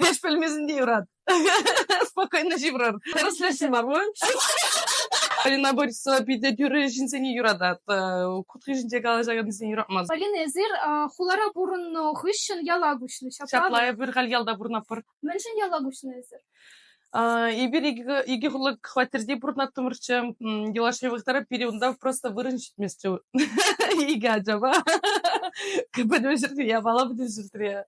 Beş bölmesinde yurad. Spokojno jibrar. Translation var mı? Полина Борисова биде дүрі жинсене юрадат. Кутқи жинсе қалажағын сен юратмаз. Полина эзер хулара бурын хыщын ялагучны. Шаплая бір қал ялда бұрнапыр. Міншін ялагучны эзер. Ибір игі хулы хватерде бұрнаттымырчы елашевықтары периодында просто вырыншитмесчі. Игі ажаба. Көпіні жүрді, я бала бұды жүрді.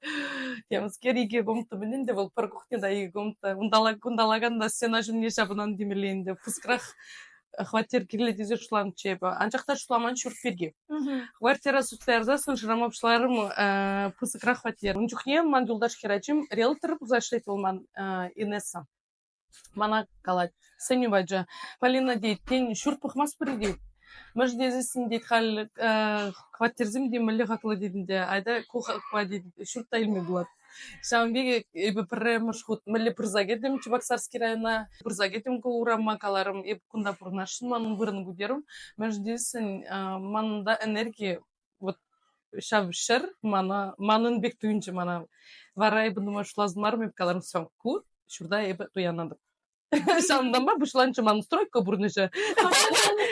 Темізкер игі комты білінде бұл пір кухнеда игі комты. Ундалаганда сена жүнне жабынан демелейінде. Пұскырақ хватер кирледи зер шулам чеба. Анчакта шуламан шурферге. Квартира сутарда сыншырамап шларым пысыкра хватер. Унчухне ман юлдаш херачим риэлтор зашлетил ман Инесса. Мана калать. Сеню баджа. Полина дейт, тень шурт пухмас придейт. Мыш дезесин дейт хал квартирзим демелі хақлы дейдінде. Айда кухаква дейт. Шуртта илме булат. Шамбеге ебі пірі маршрут. Мілі пірзагетім Чебоксарский района. Пірзагетім кулурам макаларым. Ебі кунда пұрнашын манын бұрын күдерім. Мыш дезесин манында энергия вот шав шыр манын бек түйінчі мана. Вара ебі думаю шлазмарым ебі каларым сам кур. Шурда ебі туянадым. Шамдан ба бұшланчы манын стройка бұрнышы.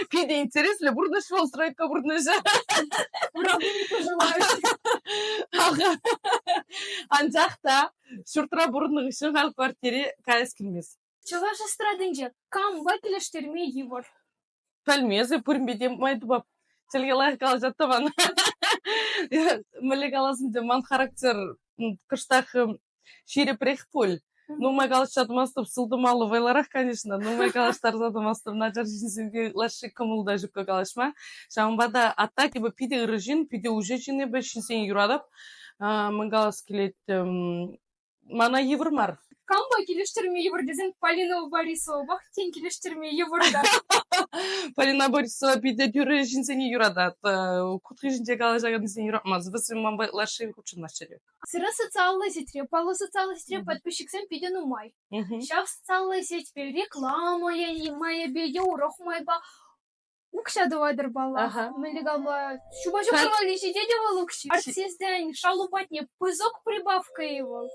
Пиде интереслі бұрнышы ол стройка бұрнышы. Правда не пожелаю. Анчақта шуртра бұрынның үшін қал квартире кайыз келмес. Чыға жастырадыңжы, кам бакелештерме евор. Пәлмезі пұрынбеде майды бап. Челгелай қал жатты ман. Мүлі қаласында ман характер кыштақ шире прехпуль. Ну, мой галаш чадмастып сылдымалы вайларах, конечно. Ну, мой галаш тарзадымастып начар жинсенге лаши кымылда жүкка галашма. Шамбада атаки ба пиде ырыжин, пиде уже жине ба шинсен юрадап. Мой галас келет мана еврмар. Камба келештерме евор дезен Полина Борисова бақ тен келештерме еворда. Полина Борисова пиде дүрі жинсене юрадат. Кутқи жинсе галажағын сен юратмаз. Высы ман лаши хучын нашчарек. Сыра социальная сеть, полу социальной сети подписчик сам пиде ну май. Сейчас социальная сеть, реклама моя беде урок мой ба. Укша давайдыр бала. Мелегал ба. Шубажу кырмали жиде де лукши. Артизден шалупатне пызок прибавка его.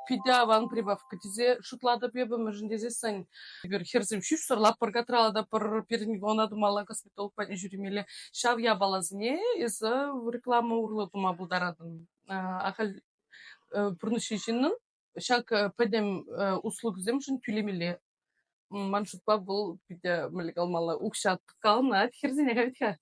Пиде аван прибавка. Тезе шутлады бебі мүржіндезе сын. Бір херзім шүш сұрлап біргатрала да бір перін она думала косметолог пәне жүремелі. Шав я балазіне, езі реклама ұрлы дума бұлдарадын. Ақыл пұрнышы жинның. Шак пәдем услуг зем жын түлемелі. Ман шутпа бұл пиде мүлік алмалы ұқшат қалына. Херзіне қабетке.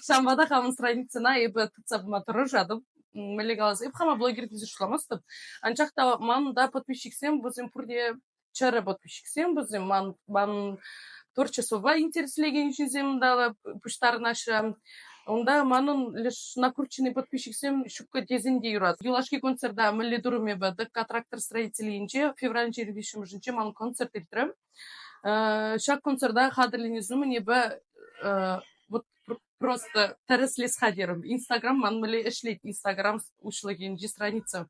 Шамбада қамын страницына ебі тұтсабыма тұры жадым. Мелегалас. Ибхама блогер дизер шламастып. Анчақта ман да подписчиксем, бізім пұрде чары подписчиксем, бізім ман творчествоға интереслеген үшінсем дала пұштар наша. Онда манын лишь накрученный подписчиксем шукка дезінде юрат. Юлашки концерда мүлі дұрыме бәді трактор строителейінше, февраль 25-ші ман концерт етірім. Шак концерда қадырленізумын ебі просто тереслес хадером. Инстаграм ман мали эшлет. Инстаграм ушлыгенжи страница.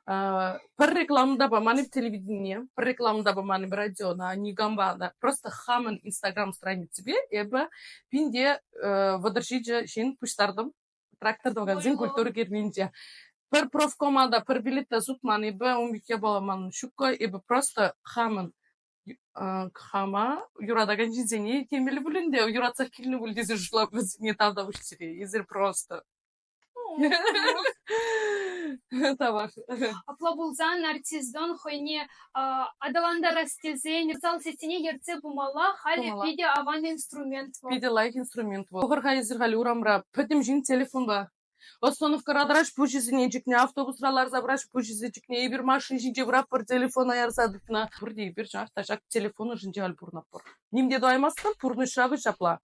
Пар рекламда ба мани в телевидении, пар рекламда ба мани в радио, на нигамбада. Просто хаман Инстаграм страница бе, эба пинде водоржиджа шин пуштардым. Трактор догазин культуры гернинджа. Пар профкомада, пар билетта зут мани ба умбике бала ман шукка, эба просто хаман. Хама юрадаган жинзене темели бүлінде юратсақ келіні бүлдезі жұлап өзіне тавда ұштире. Езір просто. Табақ. Апла бұлзан артиздон хойне адаланда растезен, зал сетіне ерце бұмала, хали пиде аван инструмент. Пиде лайк инструмент. Оғырға езірғалі ұрамра. Пөтім жин телефон ба. Остановка радраш пушизіне жікне, автобусралар забраш пушизе жікне, ебір машин жинже бұрап бір телефон аяр-садықна. Бұрде ебір жаңақ тажақ телефоны жинже ал бұрнап бұр. Немде доймастын, пұрны шағы жапла.